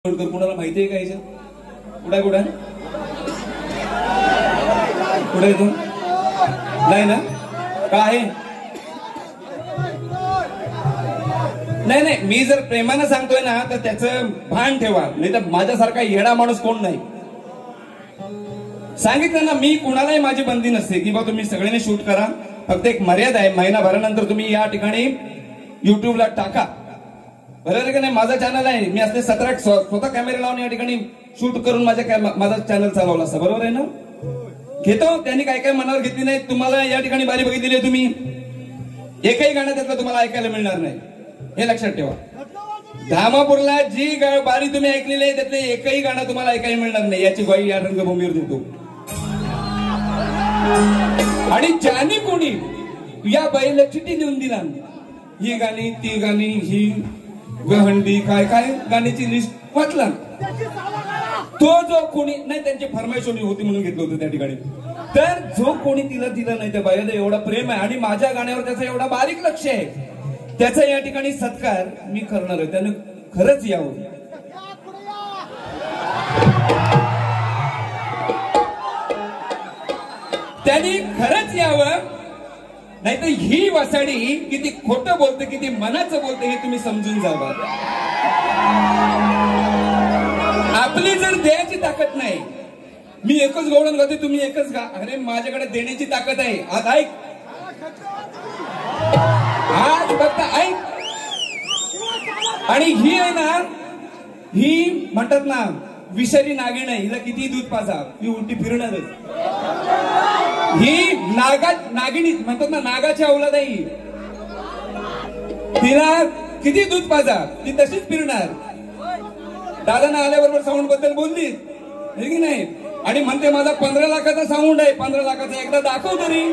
कुणाला माहिती आहे का याच्यात? कुठे कुठे कुठे येतो नाही ना का आहे? नाही नाही, मी जर प्रेमानं सांगतोय ना तर त्याचं भान ठेवा, नाही तर माझ्यासारखा येडा माणूस कोण नाही. सांगितलं ना, मी कुणालाही माझी बंदी नसते की बा तुम्ही सगळ्यांनी शूट करा. फक्त एक मर्यादा आहे, महिनाभरानंतर तुम्ही या ठिकाणी युट्यूबला टाका. बरोबर आहे का नाही? माझा चॅनल आहे, मी असले 17 स्वतः कॅमेरा लावून या ठिकाणी शूट करून माझा चॅनल चालवला असता. बरोबर आहे ना? घेतो, त्यांनी काय काय मनावर घेतली नाही. तुम्हाला या ठिकाणी बारी बघितलेली आहे, तुम्ही एकही गाणं त्यातलं तुम्हाला ऐकायला मिळणार नाही, हे लक्षात ठेवा. धामापूरला जी बारी तुम्ही ऐकलेली आहे त्यातले एकही गाणं तुम्हाला ऐकायला मिळणार नाही, याची ग्वाही या रंगभूमीवर देतो. आणि ज्याने कोणी या बाईला चिठ्ठी लिहून दिला, ही गाणी ती गाणी ही गहंडी काय काय गाण्याची लिस्ट वाचला, तो जो कोणी नाही, त्यांची फरमाईश होती म्हणून घेतलं होतं त्या ठिकाणी. तर जो कोणी तिला दिलं नाही, त्या बाईला एवढा प्रेम आहे आणि माझ्या गाण्यावर त्याचं एवढा बारीक लक्ष आहे, त्याचा या ठिकाणी सत्कार मी करणार आहे. त्यानं खरंच यावं. त्यांनी खरंच यावं, नाहीतर ही वसाडी किती खोटं बोलते, किती मनाचं बोलते हे तुम्ही समजून जावं. आपली जर द्यायची ताकद नाही, मी एकच गवळण गाते तुम्ही एकच गा, अरे माझ्याकडे देण्याची ताकद आहे. आज ऐक, आज फक्त ऐक. आणि ही आहे ना, ही म्हणतात ना विषारी नागिण आहे, हिला किती दूध पाजा ही उलटी फिरणारच. ही नागिणी म्हणतात ना, नागाची अवलाद आहे, तिला किती दूध पाजा ती तशीच फिरणार. दादांना आल्याबरोबर साऊंड बद्दल बोलली की नाही, आणि म्हणते माझा 15 लाखाचा साऊंड आहे. 15 लाखाचा एकदा दाखव तरी.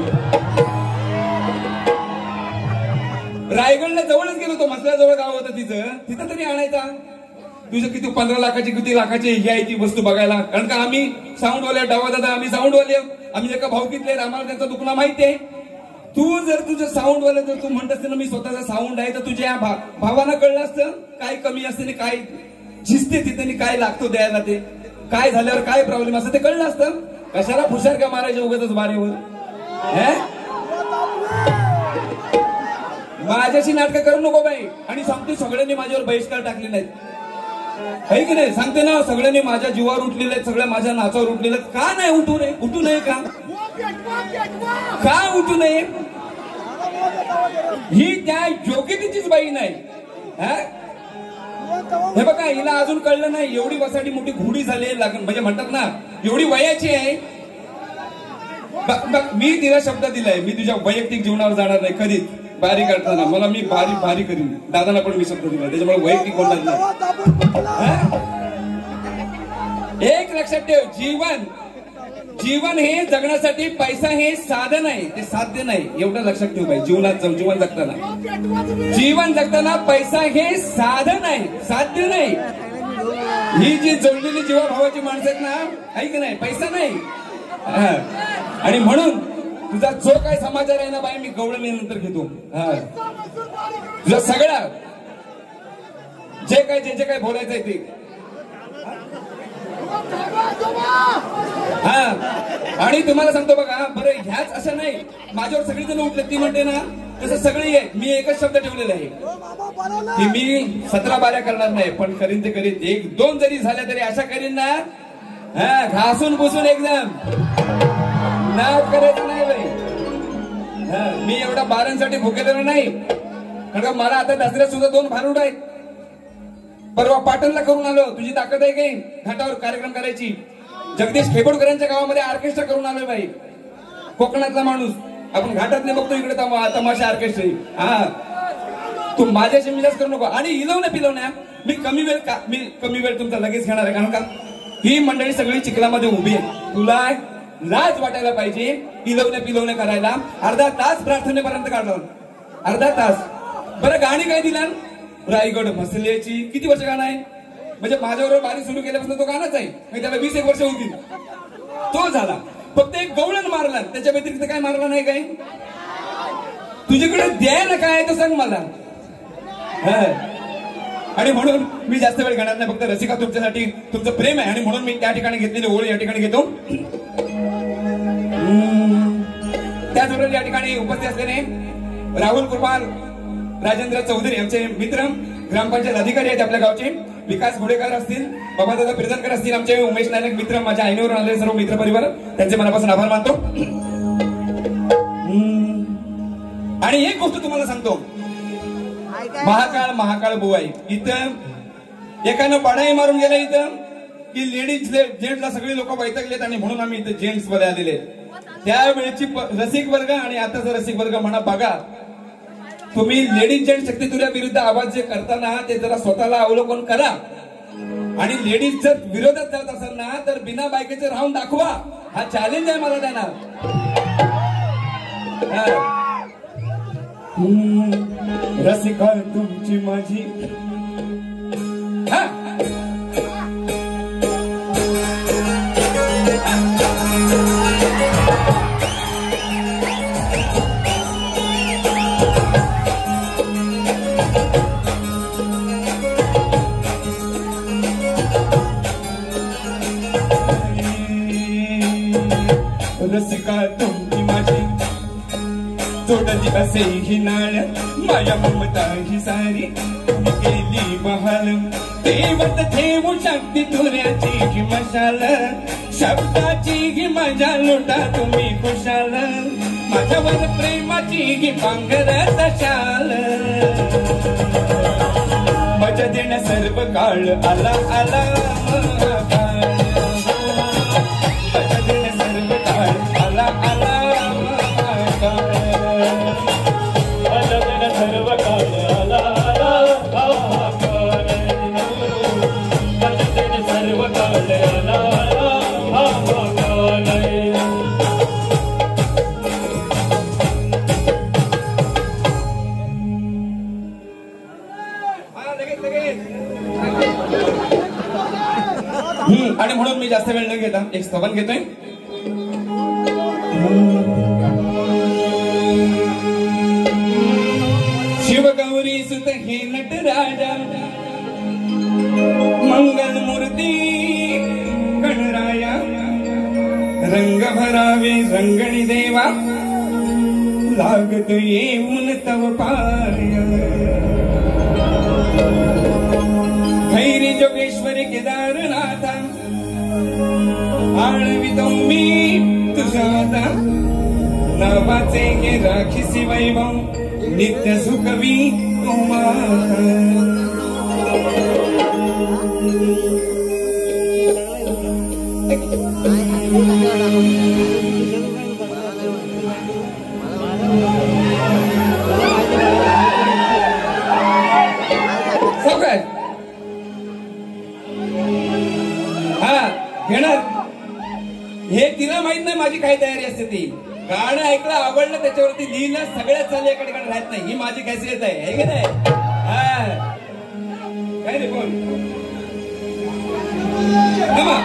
रायगडला जवळच गेलो होतो, मसल्याजवळ गाव होतं तिचं, तिथं तरी आणायचा. तुझं किती 15 लाखाची किती लाखाची ही आहे ती वस्तू बघायला. कारण का आम्ही साऊंडवाले, डावा दादा आम्ही साऊंडवाले, आम्ही एका भाऊकीतले, आम्हाला त्यांचं दुखणं माहिती आहे. तू जर तुझं साऊंडवाले जर तू म्हणत असते ना मी स्वतःचा साऊंड आहे, तर तुझ्या भावानं कळलं असतं काय कमी असते, काय झिजते तिथे, काय लागतो द्यायला, ते काय झाल्यावर काय प्रॉब्लेम असतं ते कळलं असतं. कशाला फुशार का मारायचे उगाच बारेवर? माझ्याशी नाटकं करू नको बाई. आणि सांगते सगळ्यांनी माझ्यावर बहिष्कार टाकले नाहीत, आहे की नाही? सांगते ना, सगळ्यांनी माझ्या जीवावर उठलेले आहेत, सगळ्या माझ्या नाचावर उठलेले आहेत. का नाही उठू नये? उठू नये का? का उठू नये? ही त्या योग्यतेचीच बाई नाही. हे बघा, हिला अजून कळलं नाही, एवढी वसाडी मोठी घोडी झाली, म्हणजे म्हणतात ना एवढी वयाची आहे. मी तिला शब्द दिलाय, मी तुझ्या वैयक्तिक जीवनावर जाणार नाही कधीच. बारी काढताना मला मी बारी करीन. दादांना पण मी शब्द दिला, त्याच्यामुळे वैयक्तिक बोलणार नाही. एक लक्षात ठेव, जीवन हे जगण्यासाठी पैसा हे साधन आहे, ते साध्य नाही. एवढं लक्षात ठेव बाई. जीवन जगताना पैसा हे साधन आहे, साध्य नाही. ही जी जोडलेली जीवाभावाची माणसं आहेत ना, आहे की नाही, पैसा नाही. आणि म्हणून तुझा जो काय समाचार आहे ना बाई, मी गवळणीनंतर घेतो. तुझा सगळा जे काय बोलायचं आहे ते. आणि तुम्हाला सांगतो बघा, बरं ह्याच असं नाही माझ्यावर सगळी जण उठले, ती म्हणते ना तसं सगळी आहे. मी एकच शब्द ठेवलेला आहे की मी 17 बाऱ्या करणार नाही, पण करीन ते करीन. 1-2 जरी झाल्या तरी अशा करीन ना, घासून पुसून एकदम नाद करायचं नाही बाई. मी एवढा बारांसाठी भुकेलेला नाही. कारण का मला आता दसऱ्यात सुद्धा 2 भारुड आहेत. परवा पाटणला करून आलो. तुझी ताकद आहे काही घाटावर कार्यक्रम करायची? जगदीश खेबोडकरांच्या गावामध्ये ऑर्केस्ट्रा करून आलोय बाई. कोकणातला माणूस, आपण घाटात नाही बघतो इकडे तमाशा ऑर्केस्ट्रा. तू माझ्याशी मिजाज करू नको. आणि इलवण्या पिलवण्या मी कमी वेळ तुमचा लगेच घेणार आहे. कारण का ही मंडळी सगळी चिखलामध्ये उभी आहे. तुला लाज वाटायला पाहिजे इलवण्या पिलवण्या करायला. अर्धा तास प्रार्थनेपर्यंत काढला, अर्धा तास. बरं गाणी काय दिला? रायगड मसल्याची. किती वर्ष गाणं आहे? म्हणजे माझ्याबरोबर बारी सुरू केल्यापासून तो गाणंच आहे. त्याला 20-1 वर्ष होतील. तो झाला. फक्त एक गवळण मारला, त्याच्या व्यतिरिक्त काय मारला नाही. काय तुझ्याकडे द्यायला काय आहे तर सांग मला. आणि म्हणून मी जास्त वेळ घेणार नाही. फक्त रसिका तुमच्यासाठी तुमचं प्रेम आहे आणि म्हणून मी त्या ठिकाणी घेतलेली ओळ या ठिकाणी घेतो. त्याचबरोबर या ठिकाणी उपस्थित असलेले राहुल कृपाल राजेंद्र चौधरी आमचे मित्र, ग्रामपंचायत अधिकारी आहेत आपल्या गावचे, विकास घोडेकर असतील, बाबादादा प्रिजनकर असतील, आमचे उमेश नायक मित्र, माझ्या आईनेवरून आलेले सर्व मित्र परिवार, त्यांचे मनापासून आभार मानतो. आणि एक गोष्ट तुम्हाला सांगतो, महाकाळ महाकाळ बुवाई इथं एकानं पाडाही मारून गेला इथं की लेडीज जेंट्सला सगळे लोक वैतागलेत आणि म्हणून आम्ही इथं जेंट्स मध्ये आलेले. त्यावेळेची रसिक वर्ग आणि आताचा रसिक वर्ग म्हणा बघा, तुम्ही लेडीज जेंट्स शक्ती तुझ्या विरुद्ध आवाज जे करताना ते जरा स्वतःला अवलोकन करा. आणि लेडीज जर विरोधात जात असेल ना तर बिना बायकेचे राहून दाखवा. हा चॅलेंज आहे मला त्यांना. रसिका तुमची माझी रसिका तुमची माझी जोडली असे ही नाळ माया ममता ही सारी गेली महाल देवत ठेवू शक्ती तुऱ्याची ही मशाल शब्दाची ही मजा लुटा तुम्ही खुशाल माझ्यावर प्रेमाची ही पांघरत शाल मजा देण्या सर्व काळ आला आला मजा देण्या सर्व काळ आला आला सर्व काळ आला सर्व काळ आणि म्हणून मी जास्त वेळ न घेता एक स्तवन घेतोय. शिवगौरी सुत हे नटराजा मंगल मूर्ती गणराया रंग भरावे रंगणी देवा लागत येऊन तव पाया खैरी जोगेश्वरी केदारनाथा आळवितो मी तुझा आता नावाचे हे राखीसी वैभव नित्य सुखवी घेणार हे तिला माहित नाही माझी काय तयारी असते. ती गाणं ऐकलं आवडलं त्याच्यावरती लिहिलं सगळ्यात चालू एका ठिकाणी राहत नाही. ही माझी कॅसेट आहे की नाही. काय रे बोल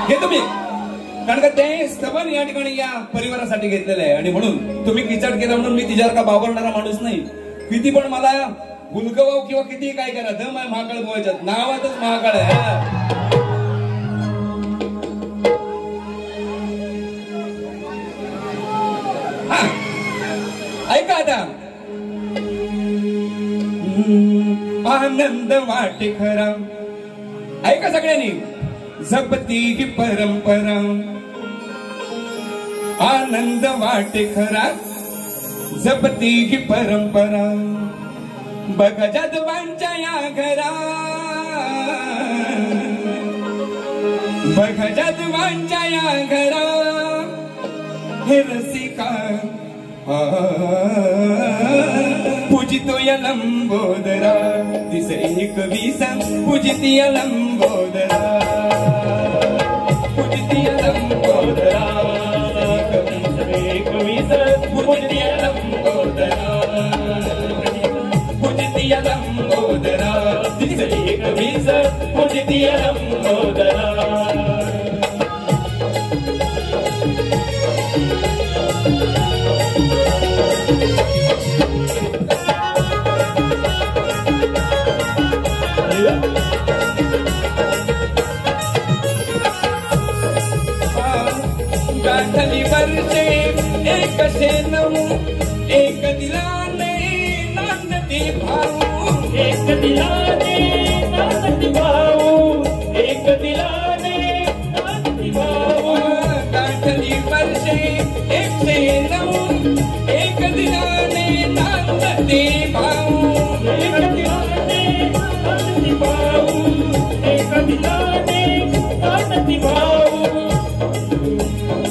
घेतो मी कारण का ते स्तवन या ठिकाणी या परिवारासाठी घेतलेलं आहे आणि म्हणून तुम्ही किचड केला म्हणून मी तिच्यावर का बावरणारा माणूस नाही. किती पण मला गुलगवाव किंवा किती काय करा दम आहे महाकाळ बोवायच्यात नावातच महाकाळ आहे. ऐका आता आनंद वाटे खरा ऐका सगळ्यांनी जपती ही परंपरा आनंद वाटे खरा जपती ही परंपरा बघ जाधवांच्या या घरा बघ जाधवांच्या या घरा हे रसिका पूजितो या लंबोदरा दिसे एक विसा पूजिती या लंबोदरा पूजिती या लंबोदरा एक विसा पूजिती या लंबोदरा पूजिती या लंबोदरा दिसे एक विसा पूजिती या लंबोदरा. Yeah. गाठली वर्षे एक शेनऊ एक दिलाने नांदती भाऊ एक दिलाने नांदती भाऊ एक दिलाने नांदती भाऊ गाठली वर्षे एक शेनऊ एक दिलाने नांदती भाऊ एक दिलाने नांदती भाऊ एक दिलाने नांदती भाऊ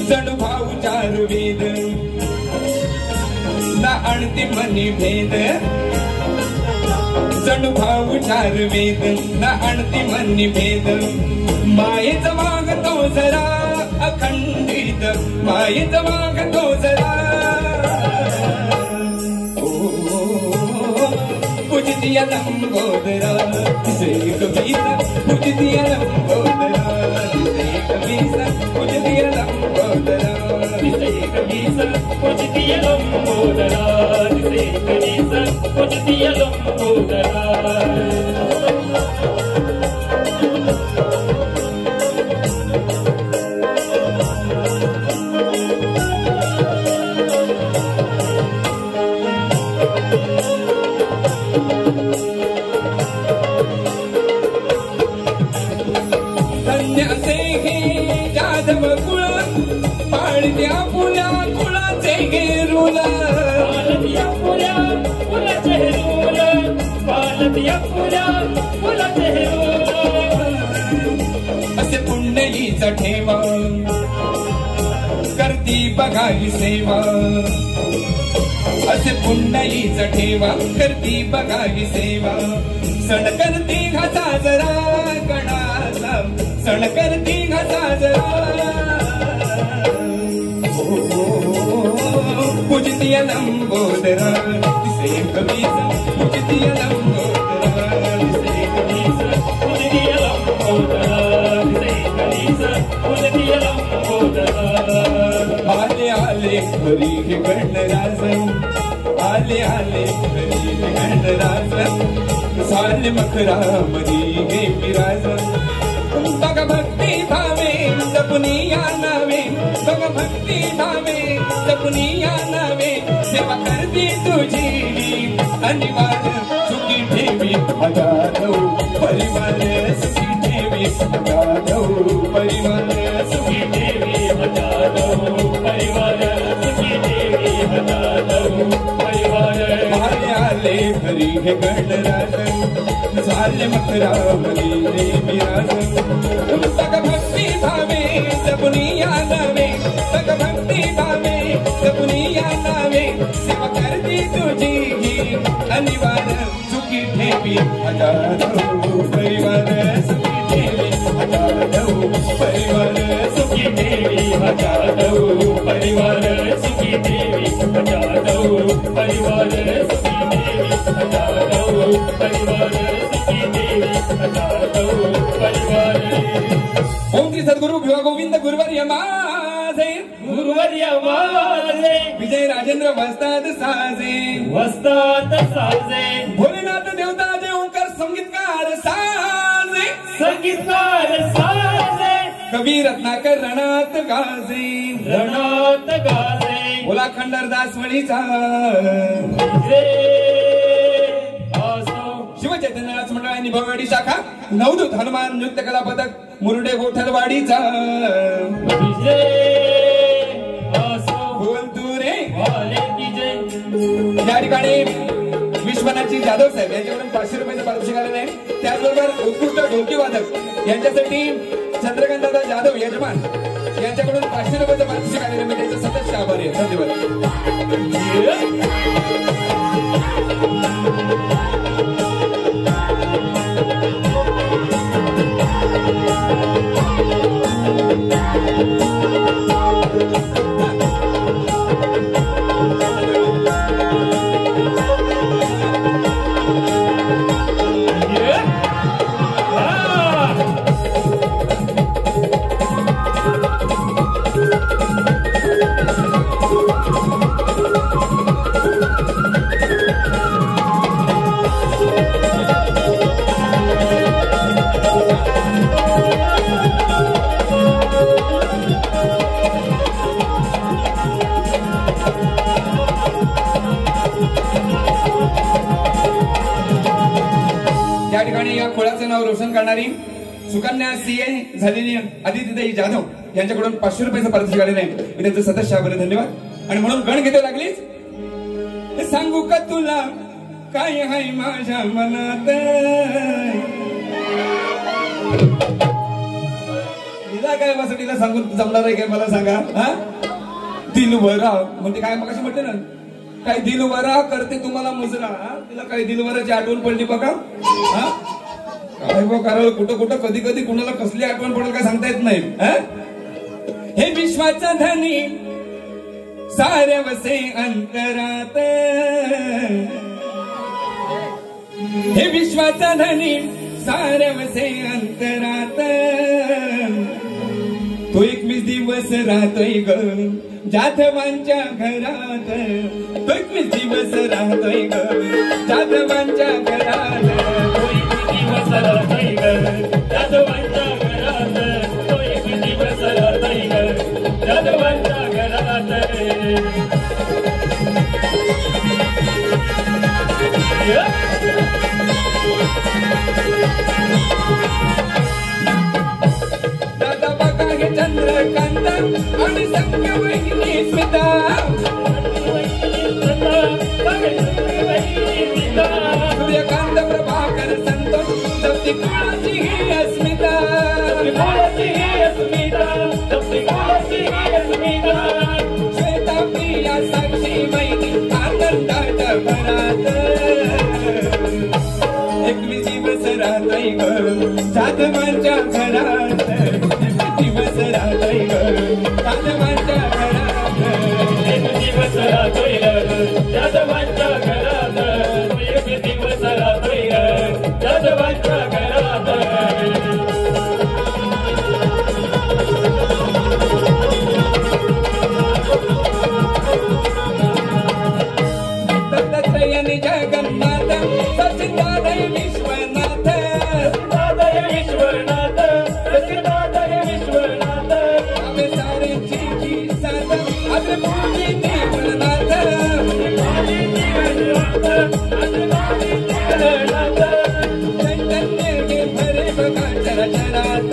जणू भाऊ चार वेद ना आणती मनी भेद जणू भाऊ चार वेद ना आणती मनी भेद मायेचा मागतो जरा अखंडित मायेचा मागतो जरा पूजतिया लंबोदरा जय कबीरा पूजतिया लंबोदरा जय कबीरा पूजतिया लंबोदरा जय कबीरा पूजतिया लंबोदरा जय कबीरा पूजतिया लंबोदरा धन्य असे हे जाधव कुळ पाळत्या फुल्या कुळाचे गेरुला पालतिया फुल्या फुलाचे हेरूल पालतिया फुल्या फुलाचे हेरूल असे पुंडलीचा ठेवा करती बघाई सेवा असे पुंडलीचा ठेवा करती बघाई सेवा सण करती घासा जरा गणाचा सण करती घासा जरा पूजतिया लंबोदरा दिसे कबीरा पूजतिया लंबोदरा दिसे कबीरा पूजतिया लंबोदरा जय कबीरा पूजतिया लंबोदरा आले आले घरी हे गणराज आले आले घरी हे गणराज साल मखरा मधी हे विराज बघ भक्ती भावे जपुनिया नावे बघ भक्ती भावे जपुनिया नावे सेवा करते तुझी अनिवार्य सुखी ठेवी हजारो परिवार सुखी ठेवी हजारो परिवार सुखी देवी हजारो परिवार सुखी देवी हजारो परिवार आले आले घरी हे गणराज झाले मकरा मधी हे विराज बघ भक्ती भावे जपुनिया नावे बघ भक्ती भावे जपुनिया नावे सेवा करते तुझी ही अनिवार्य सुखी ठेवी हजारो परिवार सुखी ठेवी हजारो परिवार सुखी देवी हजारो परिवार सुखी देवी हजारो परिवार सुखी देवी हजारो परिवार सुखी देवी हजारो परिवार ओम श्री सद्गुरु भिवा गोविंद गुरुवर्य माझे गुरुवर्य माझे विजय राजेंद्र वस्ताद साजे वस्तात साजे भोलेनाथ देवता जय ओंकार संगीतकार साजे संगीतकार साजे कवी रत्नाकर रणात गाजे रणात गाजे बोला खंडरदास वळीचा रे आसो शिवचैतन्य नाच मंडळ आणि भवाडी शाखा नवदूत हनुमान नृत्य कला पथक मुरुडे गोठलवाडीचा विजय आसो बोल तू रे वाले की जय या ठिकाणी विश्वनाथजी जाधव साहेब यांच्याकडून 500 रुपयाचं पारितोषिक आलेलं आहे. त्याचबरोबर उत्कृष्ट ढोलकी वादक यांच्यासाठी चंद्रकांतदादा जाधव यजमान यांच्याकडून 500 रुपयाचं पारितोषिक आलेलं मी त्याचं सतत आभारी आहे. धन्यवाद. नाव रोशन करणारी सुकन्या सीए झालेली आदितीताई जाधव यांच्याकडून 500 रुपयाचं पारितोषिक आलेलं आहे. मी त्यांचं सतत शाबरे धन्यवाद. आणि म्हणून गण घेते लागलीच सांगू का तुला काय हाय माझ्या मनात तिला काय वासटीला सांगून जमणार आहे काय मला सांगा. हा दिलवरा म्हणजे काय मग कशी म्हटले ना काय दिलवरा करते तुम्हाला मुजरा. तिला काय दिलवराची आठवण पडली बघा. हा काय बघ कारण कुठं कुठं कधी कधी कुणाला कसली आठवण पडेल काय सांगता येत नाही. हे विश्वाचा धनी साऱ्या वसे अंतरात हे विश्वाचा धनी साऱ्या वसे अंतरात तो 21 दिवस राहतोय ग जाधवांच्या घरात. तो 21 दिवस राहतोय ग जाधवांच्या घरात. तो 21 दिवस राहतोय ग जाधवांच्या घरात. तो 21 दिवस राहतोय ग जाधवांच्या घरात. दादा बघा हे चंद्रकांत आणि संग वहिनी स्मिता. सूर्यकांत प्रभाकर संतोष सप्ती कुळाची ही अस्मिता. श्वेता प्रिया साक्षी वहिनी आनंदाच्या भरात. 21 दिवस राहतोय ग जाधवांच्या घरात. 21 दिवस राहतोय ग जाधवांच्या घरात. 21 दिवस राहतोय ग जाधवांच्या घरात. 21 दिवस राहतोय ग जाधवांच्या घरात. दत्तात्रयाने जगन्नाथ सचिदादय विश्वनाथ. सचिदादय विश्वनाथ. सचिदादय विश्वनाथ. आम्ही साऱ्यांची जी साथ आज पूजी देवनाथ. चैतन्य हे भरे बघा चराचरात.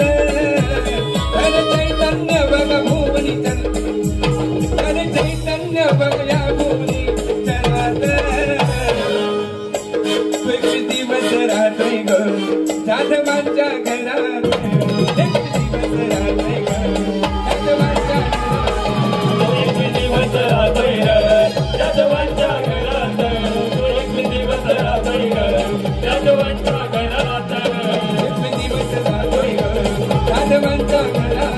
अरे चैतन्य बघ भुवनी अरे चैतन्य बघ या भुवनी चरात. 21 दिवस राहतोय ग जाधवांच्या घरात. 21 दिवस राहतोय ग जाधवांच्या घरात. 21 दिवस राहतोय ग जाधवांच्या घरात. 21 दिवस राहतोय ग जाधवांच्या घरात. 21 दिवस राहतोय ग जाधवांच्या घरात.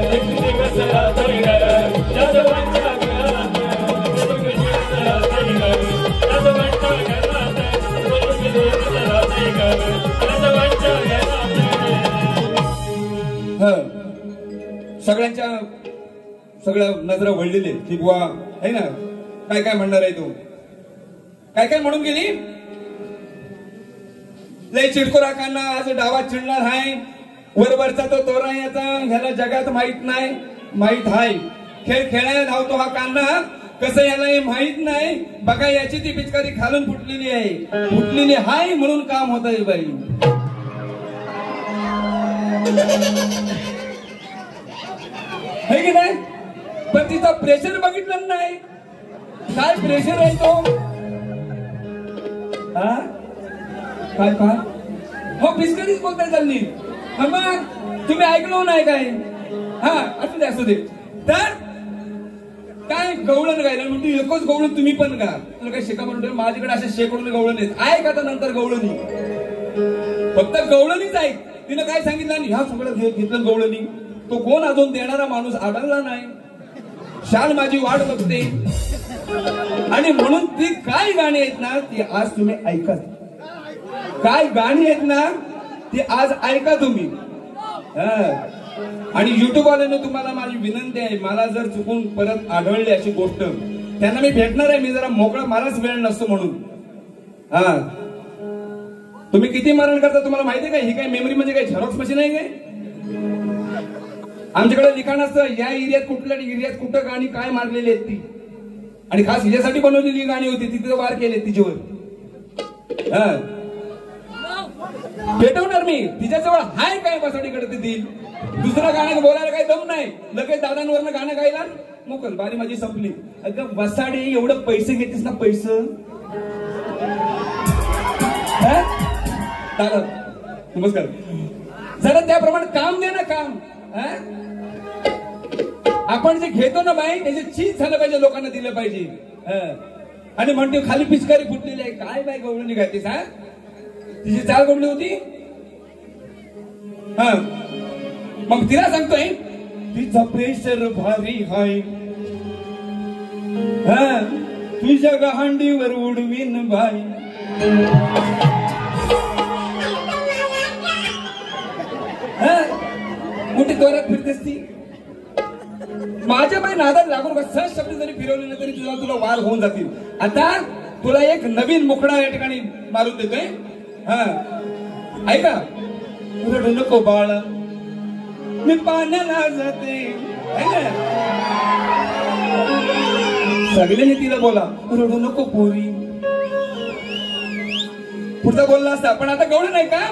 21 दिवस राहतोय ग जाधवांच्या घरात. 21 दिवस राहतोय ग जाधवांच्या घरात. 21 दिवस राहतोय ग जाधवांच्या घरात. सगळ्यांच्या सगळं नजर वळलेले की बुवा आहे ना काय काय म्हणणार आहे तू काय काय म्हणून गेली. लय चिडको राखांना आज डावात चिडणार आहे. वरवरचा तो तोरा याचा ह्याला जगात माहित नाही. माहित हाय खेळ खेळायला धावतो हा कान्हा. कसं याला हे माहित नाही. बघा याची ती पिचकारी खालून फुटलेली आहे. फुटलेली हाय म्हणून काम होत आहे बाई. है की नाही. पण तिचा प्रेशर बघितलं नाही. काय प्रेशर आहे तो. हा काय काय हो पिचकारीच बोलताय चालली. हा मग तुम्ही ऐकलो नाही काय. हा असू दे तर काय गवळण गायला म्हणतो एकच गवळण तुम्ही पण गा. तुला काय शिका म्हणतो माझ्याकडे असे शेकडून गवळण आहेत. ऐक आता नंतर गवळणी फक्त गवळणीच ऐक. तिनं काय सांगितलं आणि ह्या सगळं घेतलं गवळणी. तो कोण अजून देणारा माणूस आढळला नाही. शाल माझी वाट बघते. आणि म्हणून ती काय गाणी आहेत ना ती आज तुम्ही ऐका. काय गाणी आहेत ना ती आज ऐका तुम्ही. आणि युट्यूब वाल्यांना तुम्हाला माझी विनंती आहे. मला जर चुकून परत आढळली अशी गोष्ट त्यांना मी भेटणार आहे. मी जरा मोकळा मलाच वेळ नसतो म्हणून. हा तुम्ही किती मरण करता तुम्हाला माहिती आहे का. ही काय मेमरी म्हणजे काय झेरॉक्स मशीन आहे काय. आमच्याकडे लिखाण असतं या एरियात कुठल्या एरियात कुठं गाणी काय मारलेली आहेत ती. आणि खास हिच्यासाठी बनवलेली गाणी होती. तिथे वार केले तिच्यावर. पेटवणार मी तिच्याजवळ हाय काय बसाडीकडे देतील. दुसरं गाणं बोलायला काही दम नाही. लगेच दादांवरनं गाणं गायला मोकल. बारी माझी संपली. अगं बसाडे एवढं पैसे घेतेस ना पैसे. दादा नमस्कार. जरा त्याप्रमाणे काम दे ना काम. आपण जे घेतो ना बाई त्याची चीज झालं पाहिजे लोकांना दिलं पाहिजे. आणि म्हणते खाली पिचकारी फुटलेली आहे. काय बाई गवळणी घालतेस हा. तिची चाल गवळी होती. हा मग तिला सांगतोय तिचा प्रेशर भारी हाय. हा तुझ्या गहांडीवर उडवीन बाई. मोठी तोरात फिरतेस ती. माझ्या बाई नादात लागून सहज शब्द जरी फिरवले ना तरी तुला वार होऊन जातील. आता तुला एक नवीन मुकडा या ठिकाणी मारून देतोय. हा ऐका. रडू नको बाळा मी पाण्याला जाते. सगळ्यांनी तिला बोला रडू नको पोरी. पुढचा बोलला असता पण आता गवळण नाही का.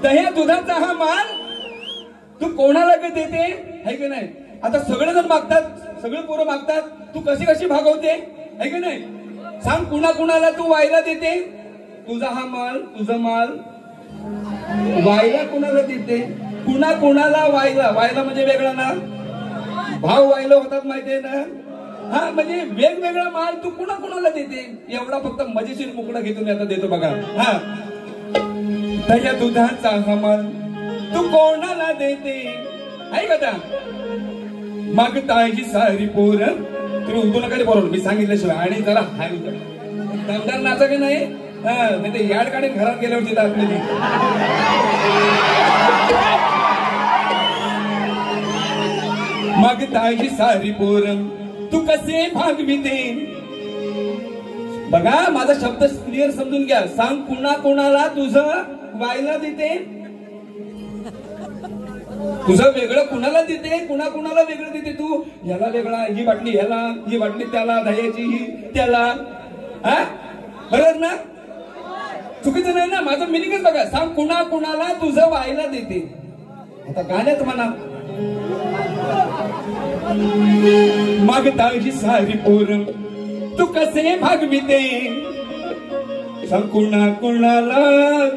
दह्या दुधाचा हा माल तू कोणाला का देते है की नाही. आता सगळेजण मागतात. सगळे पोरं मागतात. तू कशी कशी भागवते है की नाही. सांग कुणा कुणाला तू वायला देते. तुझा हा माल तुझा माल वायला कुणाला देते. कुणा कुणाला वायला. वायला म्हणजे वेगळा ना. भाव वायला होतात माहितीये ना. हा म्हणजे वेगवेगळा माल तू कुणा कुणाला देते. एवढा फक्त मजेशीर मुकडा घेतो मी आता देतो बघा. हा दह्या दुधाचा हा माल तू कोणाला देते. आहे का मागतायची सारी पोर. तुम्ही उतू नका बरोबर मी सांगितल्याशिवाय. आणि जरा हाय दमदार नाचा की नाही. नाही ते याड काढून घरात गेल्यावरती आपली मागतायची सारी पोर तू कसे भागविते. बघा माझा शब्द क्लिअर समजून घ्या. सांग कुणा कुणाला तुझं वायला देते. तुझं वेगळं कुणाला देते. कुणा कुणाला वेगळं देते. तू याला वेगळा ही बाटली ह्याला ही बाटली त्याला दह्याची ही त्याला. हा बरोबर ना. चुकीचं नाही ना. माझं मिनिंगच बघा. सांग कुणा कुणाला तुझं वायला देते. आता गाण्यात म्हणा मागतायची सारी पोर तू कसे भागविते. सांग कुणा कुणाला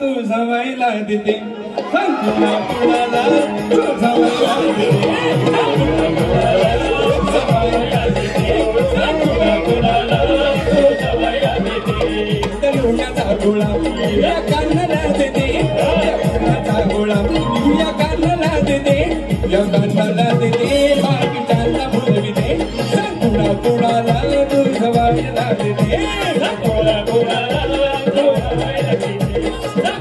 तुझा वायला देते. सांग कुणा कुणाला तुझा वायला देते. लोण्याचा गोळा या कानाला देते. लोण्याचा गोळा या कानाला देते. या कानाला देते. बाकीच्यांना बोलविते. सांग कुणा कुणाला तुझा वायला देते. कोणा कोणाला तुझा वायला देते.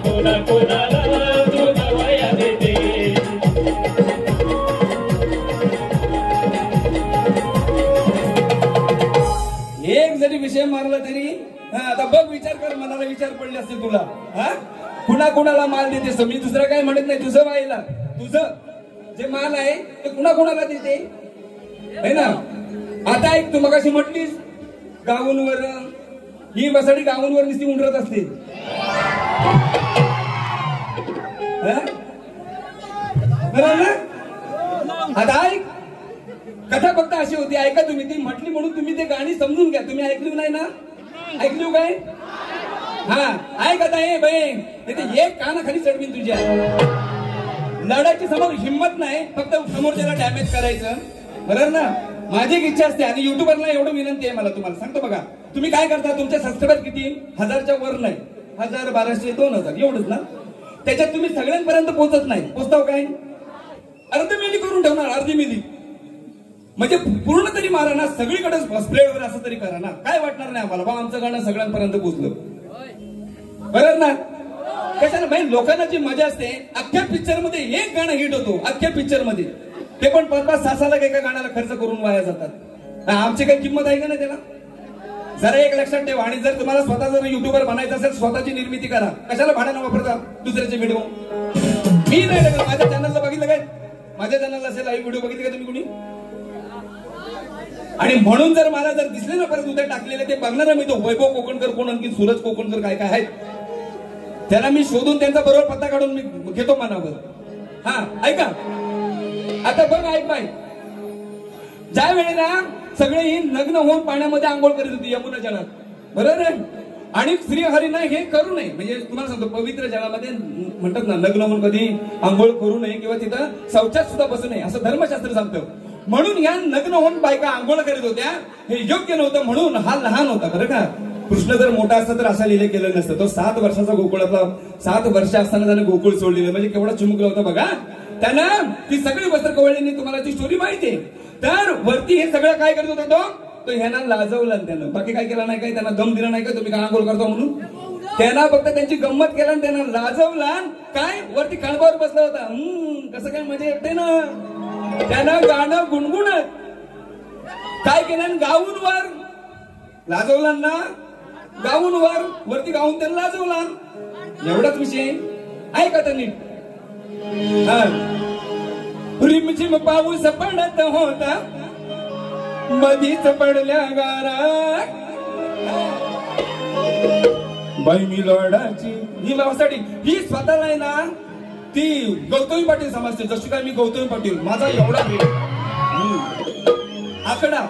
कोणा कोणाला तुझा वायला देते. एक जरी विषय मारला तरी आता बघ विचार कर. मनाला विचार पडले असते तुला. हा कुणा कुणाला माल देतेस. मी दुसरं काय म्हणत नाही. तुझं वायला तुझं जे माल आहे ते कुणा कुणाला देते है ना. आता एक तू मगाशी म्हटलीस गाऊनवर ही बसाडी गाऊनवर नुसती उंडरत असते. बरोबर ना. आता ऐक कथा फक्त अशी होती. ऐका तुम्ही. ती म्हटली म्हणून तुम्ही ते गाणी समजून घ्या. तुम्ही ऐकली नाही ना. ऐकली काय. हा ऐक आता हे बहीण एक कानाखाली चढवीन तुझ्या. लढायची समोर हिंमत नाही. फक्त समोरच्याला डॅमेज करायचं. बरोबर ना. माझी एक इच्छा असते. आणि युट्यूबरला एवढं विनंती आहे मला. तुम्हाला सांगतो बघा. तुम्ही काय करता. तुमचे सबस्क्रायबर किती 1000च्या वर नाही. 1000 1200 2000 एवढंच ना. त्याच्यात तुम्ही सगळ्यांपर्यंत पोहोचत नाही. पोचताव काय. अर्ध मिली करून ठेवणार. अर्धी मिली म्हणजे पूर्ण तरी मारा ना. सगळीकडे स्प्रेड वगैरे असं तरी करा ना. काय वाटणार नाही आम्हाला. बा आमचं गाणं सगळ्यांपर्यंत पोहोचलं. बरोबर ना. कशाला भाई लोकांना जी मजा असते. अख्ख्या पिक्चर मध्ये एक गाणं हिट होतो. अख्ख्या पिक्चर मध्ये ते पण 5-5 6 लाख एका गाण्याला खर्च करून वाया जातात. आमची काही किंमत आहे का नाही त्याला. जरा एक लक्षात ठेवा. आणि जर तुम्हाला स्वतः जर युट्यूबर बनायचं असेल स्वतःची निर्मिती करा. कशाला भाड्यानं वापरता दुसऱ्याचे व्हिडिओ. मी नाही माझ्या चॅनलला बघितलं काय. माझ्या चॅनलला असेल लाईव्ह व्हिडिओ बघितले का तुम्ही कुणी. आणि म्हणून जर मला जर दिसले ना परत उद्या टाकलेले ते बघणार मी. तो वैभव कोकणकर कोण आणखी सूरज कोकणकर काय काय आहेत. त्याला मी शोधून त्यांचा बरोबर पत्ता काढून मी घेतो मनावर. हा ऐका आता बघ ऐक बाई, ज्या वेळेला सगळे ही नग्न होऊन पाण्यामध्ये आंघोळ करीत होती यमुना जलात, बरोबर आहे, आणि श्रीहरीनं हे करू नये, म्हणजे तुम्हाला सांगतो पवित्र जलामध्ये म्हणतात ना नग्न होऊन कधी आंघोळ करू नये किंवा तिथं शौचात सुद्धा बसू नये असं धर्मशास्त्र सांगतं. म्हणून या नग्न होऊन बायका आंघोळ करीत होत्या, हे योग्य नव्हतं म्हणून हा लहान होता बरं का. कृष्ण जर मोठा असता तर असा लिहिलं केलं नसतं. तो 7 वर्षाचा गोकुळातला, 7 वर्ष असताना त्याने गोकुळ सोडलेलं, म्हणजे केवढा चिमुकला होता बघा. त्यानं ती सगळी वस्त्र कवळली, तुम्हाला ती स्टोरी माहितीये. तर वरती हे सगळं काय करत होता तो ह्यांना लाजवलं त्यानं, बाकी काय केलं नाही, काय त्यांना दम दिला नाही का तुम्ही काय आंघोळ करतो म्हणून. त्यांना फक्त त्यांची गंमत केला आणि त्यांना लाजवला. काय वरती कळबावर बसला होता, कसं काय मजा येते ना. त्यानं गाणं गुणगुणत काय केलं, गाऊन वर लाजवला ना, गाऊन वरती गाऊन त्यांना लाजवला. एवढाच विषय ऐका तर नीट. रिमझिम पाऊस पडत होता, मधीच पडल्या गारा, बाई मी लोडाची ही भावासाठी ही स्वतःला आहे ना ती गौतमी पाटील समजते. जशी काय मी गौतमी पाटील, माझा एवढा आकडा.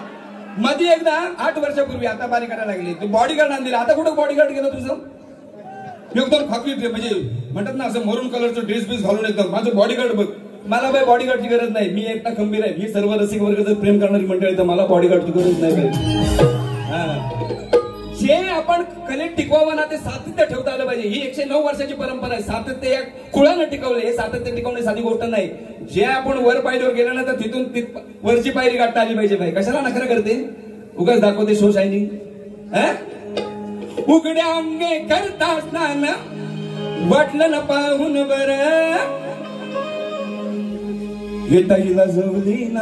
मध्ये एकदा 8 वर्षापूर्वी, आता बारीक करायला लागली, तू बॉडीगार्ड आणलेला. आता कुठं बॉडीगार्ड गेलं तुझं, एकदम खाकरी म्हणजे म्हणतात ना असं मरून कलरचं ड्रेस बीस घालून एकदम माझं बॉडीगार्ड बघ. मला बाय बॉडीगार्डची गरज नाही, मी एकटा खंबीर आहे. मी सर्व रसिक वर्ग जर प्रेम करणारी मंडळी तर मला बॉडीगार्डची गरज नाही. जे आपण कलेत टिकवावं ना ते सातत्य ठेवता आलं पाहिजे. ही 109 वर्षाची परंपरा आहे. सातत्य या कुळानं टिकवलं, हे सातत्य टिकवणे साधी गोष्ट नाही. जे आपण वर पायरीवर गेलं ना तर तिथून वरची पायरी गाठता आली पाहिजे. भाई कशाला नखरा करते, उगाच दाखवते शो शायनिंग. उघड्या अंगे करता असताना वाटलं ना पाहून बरं, येताही लाजवली ना,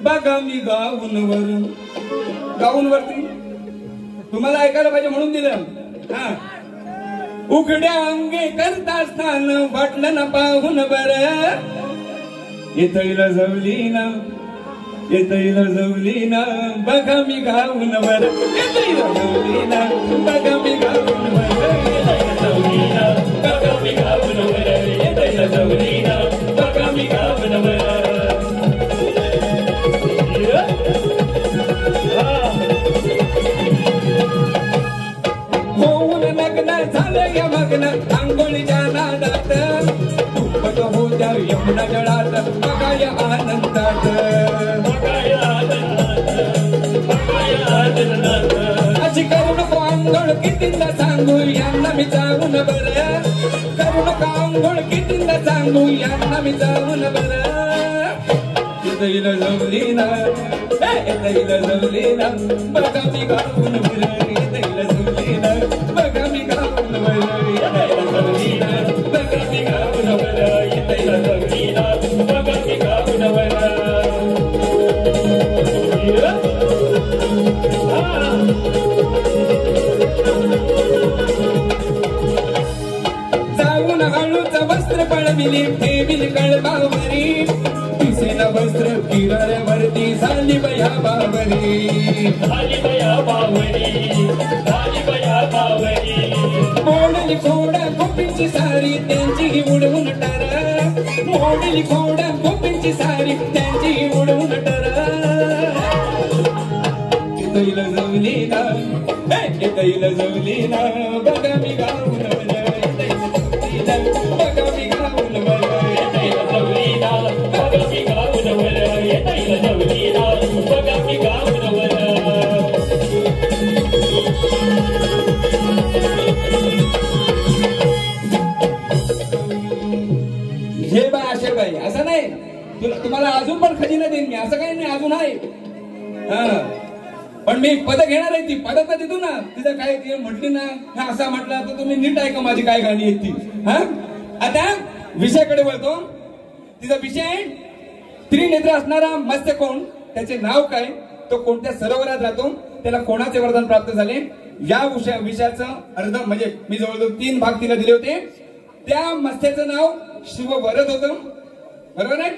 बघा मी गाऊन वरती तुम्हाला ऐकायला पाहिजे म्हणून दिलं. उघड्या अंगे करता असताना वाटलं ना पाहून बरं, येताही लाजवली ना, बघा मी गाऊन वर, येताही लाजवली ना, बघा मी गाऊन वर, बघा मी गाऊन वर, येताही लाजवली ना, बघा मी गाऊन वर. होऊन लग्न झालं या मग्न आंघोळीच्या नादात, दुप्पट होत्या यमुना जळात, बघा या आनंदात, अशी करू नको आंघोळ कितींदा सांगू यांना मी जाऊन बरं, करू नको आंघोळ कितींदा सांगू यांना मी जाऊन बरं. येताही लाजवली ना, बघा मी गाऊन बरं, येताही लाजवली ना, बघा मी गाऊन बरं, येताही लाजवली ना, बघा मी गाऊन बरं, येताही लाजवली ना, बघा मी गाऊन बरं. जाऊन हळूच वस्त्र पळविली, ठेविली कळबावरी, दिसेना वस्त्र किराऱ्यावरती, झाली बया बावरी, मोडली खोडा गोपींची सारी त्यांची उडवून टारा, मोडली खोडा गोपींची सारी त्यांची उडवून टारा. येताही लाजवली ना, येताही लाजवली ना, बघा मी गाऊन बरं, येताही लाजवली ना, बघा मी गाऊन बरं, येताही लाजवली ना, बघा मी गाऊन बरं, येताही लाजवली ना, बघा मी गाऊन बरं. हे बाय अशा बाई असं नाही, तुम्हाला अजून पण खजिना देईन मी, असं काही नाही, अजून आहे. पण मी पद घेणार आहे, ती पद तर देतो ना. तिथं काय ती म्हटली ना असं म्हटलं तर तुम्ही नीट ऐका माझी काय गाणी आहेत ती. आता विषयाकडे वळतो. तिचा विषय त्रिनेत्र असणारा मत्स्य कोण, त्याचे नाव काय, तो कोणत्या सरोवरात राहतो, त्याला कोणाचे वरदान प्राप्त झाले, या विषयाचं अर्ध म्हणजे मी जवळजवळ 3 भाग तिला दिले होते. त्या मत्स्याचं नाव शिववरद होतं, बरोबर आहे.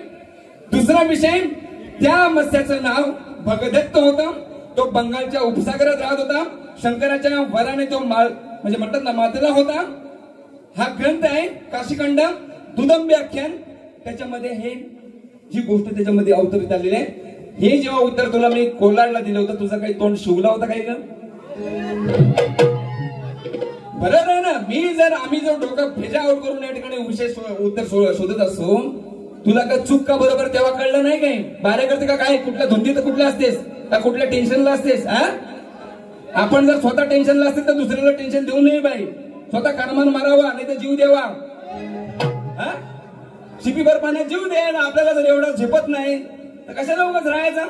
दुसरा विषय, त्या मत्स्याचं नाव भगदत्त होतं, तो बंगालच्या उपसागरात राहत होता. शंकराच्या वराने तो म्हणजे म्हणतात ना मातेला होता. हा ग्रंथ आहे काशीखंड दुदंबी आख्यान. त्याच्यामध्ये ही गोष्ट त्याच्यामध्ये अवतरित आलेली आहे. हे जेव्हा उत्तर तुला मी कोलाडला दिलं होतं, तुझं काही तोंड शिवला होता काही ना? बरोबर आहे ना. आम्ही जर डोकं फेजा आउट करून या ठिकाणी विशेष उत्तर शोधत असतो, तुला काय चूक का बरोबर तेव्हा कळलं नाही काय? बाऱ्या करते का काय? कुठल्या धुंदीत कुठल्या असतेस का कुठल्या टेन्शनला असतेस? आपण जर स्वतः टेन्शनला असते तर दुसऱ्याला टेन्शन देऊ नये बाई. स्वतः कर्मान मारावा नाही तर जीव द्यावा. शिपीभर पाण्यात जीव द्यायला आपल्याला जर एवढं झेपत नाही तर कशाला उगाच राहायचा?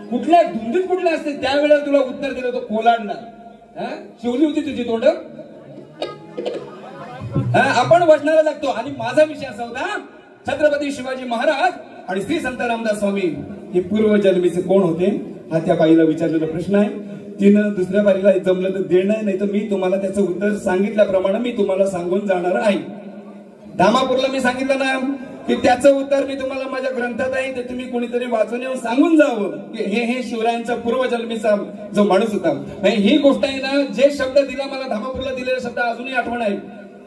कुठल्या धुंदीत कुठल्या असते त्यावेळेला तुला उत्तर दिलं होतं कोलाडला. शिवली होती तुझी तोंड. आपण वचनाला लागतो. आणि माझा विषय असा होता, छत्रपती शिवाजी महाराज आणि श्री संत रामदास स्वामी हे पूर्वजन्मीचे कोण होते हा त्या बाईला विचारलेला प्रश्न आहे. तिनं दुसऱ्या बाईला जमलं तर देणार नाही तर मी तुम्हाला त्याचं उत्तर सांगितल्याप्रमाणे मी तुम्हाला सांगून जाणार आहे. धामापूरला मी सांगितलं ना की त्याचं उत्तर मी तुम्हाला माझ्या ग्रंथात आहे, ते तुम्ही कोणीतरी वाचून येऊन सांगून जावं की हे शिवरायांचा पूर्वजन्मीचा जो माणूस होता. ही गोष्ट आहे ना, जे शब्द दिला मला धामापूरला दिलेले शब्द अजूनही आठवण आहे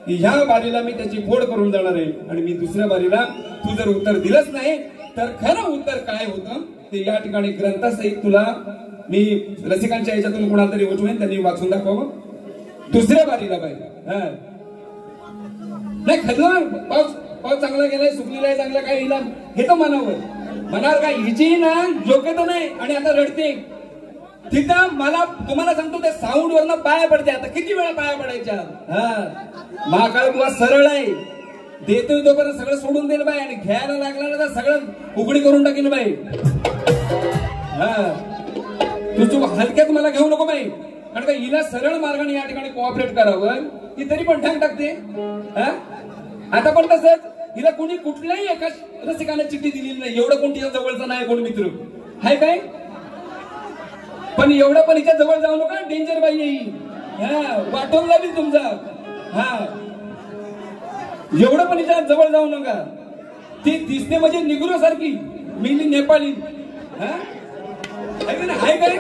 की ह्या बारीला मी त्याची फोड करून जाणार आहे. आणि मी दुसऱ्या बारीला तू जर उत्तर दिलंच नाही तर खरं उत्तर काय होतं ते या ठिकाणी ग्रंथासहित तुला मी रसिकांच्या याच्यातून कोणाला तरी उठवेन, त्यांनी वाचून दाखवावं दुसऱ्या बारीला बाई. नाही खरं पाऊस चांगला गेलाय, सुकलेला आहे चांगला, काय हिला घेतो मनावर काय हिची ना जोके तर नाही. आणि आता रडते तिथं. मला तुम्हाला सांगतो त्या साऊंड वरनं पाया पडते. आता किती वेळा पाया पडायच्या? महाकाळ बुवा सरळ आहे, देतोय तोपर्यंत सगळं सोडून देईल बाई. आणि घ्यायला लागला ना तर सगळं उघडी करून टाकीन बाई. तू हलक्यात मला घेऊ नको बाई. कारण का हिला सरळ मार्गाने या ठिकाणी कोऑपरेट करावं ती तरी पण ठाक टाकते. आता पण तसंच हिला कोणी कुठल्याही एका रसिकाने चिठ्ठी दिलेली नाही. एवढं कोण तिच्या जवळचा नाही कोण मित्र हाय काय? पण एवढं पण हिच्या जवळ जाऊ नका, डेंजर बाई येईल. वाटून लागेल तुमचा. एवढं पण हिच्या जवळ जाऊ नका. ती दिसते म्हणजे निग्रो सारखी, मिली नेपाळी. हाय काय?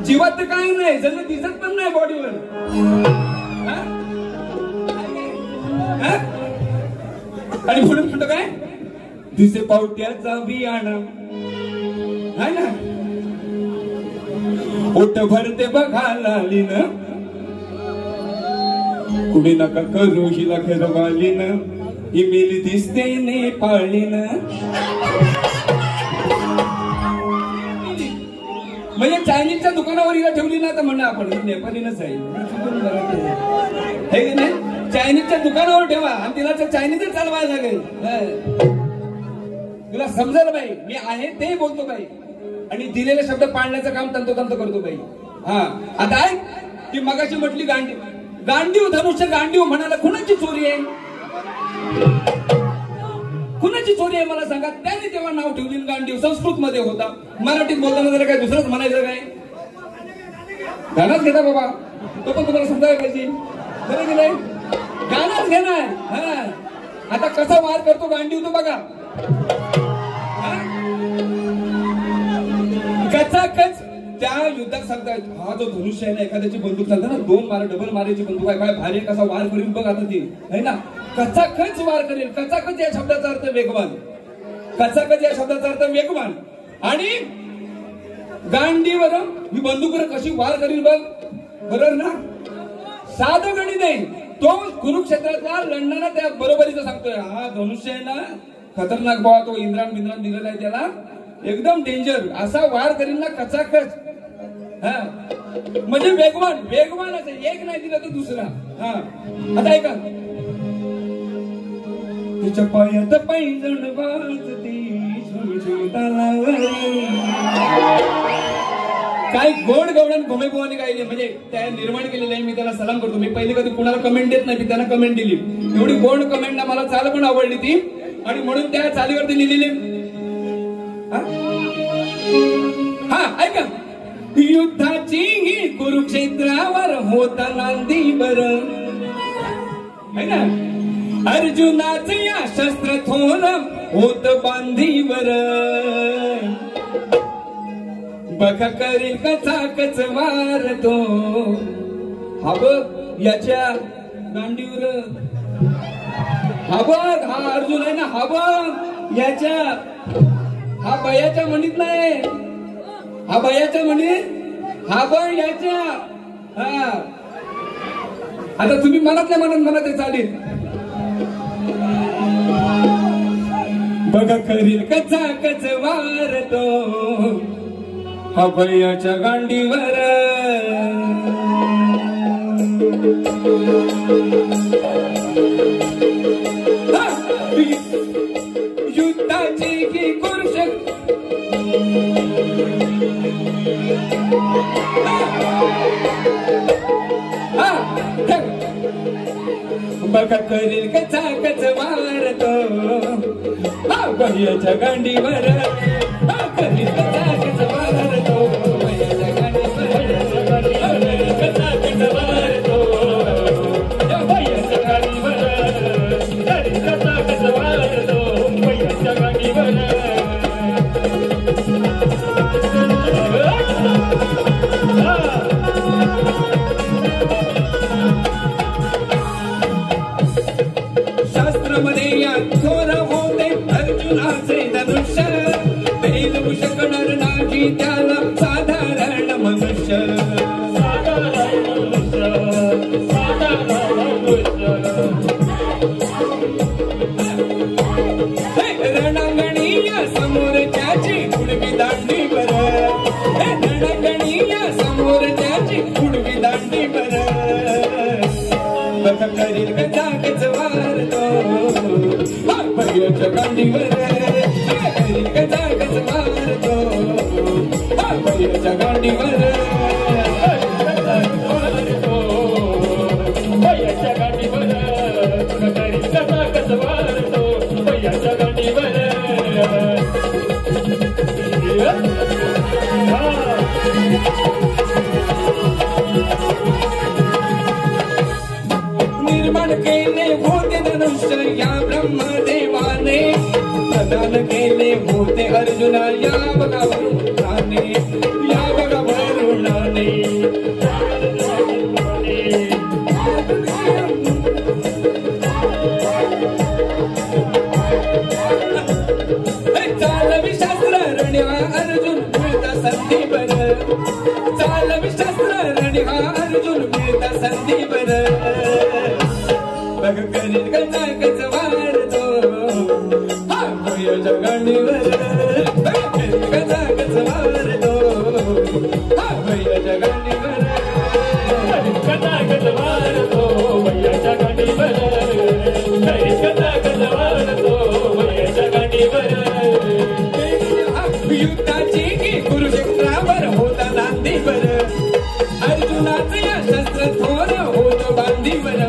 जीवात तर काही नाही, जसं दिसत पण नाही बॉडीवर. आणि म्हणून म्हणतो काय दिसे पावट्याचा बियाणा है ना, ओट भरते बघायला लिन, कुणी नका करू हिला खेरवालीन, इमेली दिसते नेपाळीन. म्हणजे चायनीजच्या दुकानावर हिला ठेवली ना तर म्हणणं आपण नेपाळीनच आहे. चायनीजच्या दुकानावर ठेवा आणि तिला चायनीजच चालवायला लागेल. तुला समजेल बाई मी आहे ते बोलतो बाई. आणि दिलेले शब्द पाळण्याचं काम तंतोतंत करतो बाई. आता आहे ती मगाशी म्हटली गांडीव धनुष्य गांडीव म्हणाला. कुणाची चोरी आहे? कुणाची चोरी आहे मला सांगा. त्याने तेव्हा नाव ठेवली गांडीव. संस्कृत मध्ये होता, मराठीत बोलताना जरा काय दुसरंच म्हणायचं काय? गाणंच घेता बाबा, तो पण तुम्हाला समजायला पाहिजे. बरं की नाही? गाणंच घेणार. आता कसा वार करतो गांडीव तो बघा. कचाकच त्या युद्धात सांगतायत. हा जो धनुष्य आहे ना, एखाद्याची बंदूक चालते ना, 2 मार डबल मारायची बंदूक आहे. काय भारी कसा वार करील बघ आता ती है ना. कचाकच वार करेल. कचाकच या शब्दाचा अर्थ वेगवान. कचाकच या शब्दाचा अर्थ वेगवान. आणि गांडीवर ही बंदूक कशी वार करील बघ. बरोबर ना? साधं गणित आहे. तो कुरुक्षेत्रातला लढणारा त्या बरोबरीचं सांगतोय. हा धनुष्य आहे ना खतरनाक बाबा, तो इंद्रान बिंद्रान दिलेला आहे त्याला, एकदम डेंजर. असा वार करील ना कचाकच. म्हणजे वेगवान वेगवानच आहे. एक नाही दिला तर दुसरा. आता ऐका, तिच्या पायात पैंजण वाजती काय गोड गवळण भूमिभुवानी गायली. म्हणजे त्या निर्माण केलेलं आहे. मी त्याला सलाम करतो. मी पहिले कधी कुणाला कमेंट देत नाही, मी त्यांना कमेंट दिली. एवढी गोड कमेंट ना मला चाल पण आवडली ती. आणि म्हणून त्या चालीवरती लिहिलेली. ऐका, युद्धाची ही कुरुक्षेत्रावर होता नांदी बर है ना. अर्जुनाच या शस्त्र थोर होत बांधीवर. बघा करील कचाकच मारतो हा बघ याच्या दांडीवर हा बघ हा अर्जुन आहे ना हा बघ याच्या हा बयाच्या म्हणीत नाही हा बयाच्या म्हणीत हा बघ याच्या हा आता तुम्ही मनातल्या म्हणत ते चालेल बघा करील कचाकच मारतो हा बयाच्या गांडीवर युद्धाची की कुरुष बघा करील कचाकच मारतो हा बयाच्या गांडीवर करील कचाकच मारतो बयाच्या गांडीवर कचाकच मारतो बयाच्या गांडीवर करील कचाकच मारतो बयाच्या गांडीवर शास्त्रामध्ये या थोर होते अर्जुनाचे धनुष्य पेलवू शकणार नाही त्याला साधारण मनुष्य रणंगणी या समोर त्याची उडवी दांडी बर रणंगणी या समोर त्याची उडवी दांडी बर बघा करील कचाकच मारतो हा बयाच्या गांडीवर करील कचाकच मारतो हा बयाच्या गांडीवर बयाच्या गांडीवर करील कचाकच मारतो बयाच्या गांडीवर निर्माण केले होते धनुष्य या ब्रह्मदेवाने प्रदान केले होते अर्जुना या बघा वरुणाने या बघा वरुणाने चालवी शास्त्र रणिहा अर्जुन मिळता संधी बर चालवी शास्त्र रणिहा अर्जुन मिळता संधी बर बघ करील कचाकच मारतो हा बयाच्या गांडीवर करील कचाकच मारतो हा बयाच्या गांडीवर करील कचाकच मारतो बयाच्या गांडीवर करील कचाकच मारतो बयाच्या गांडीवर युद्धाची की कुरुक्षेत्रावर होता दांडीवर अर्जुनाचं या शस्त्र थोर होत बांधीवर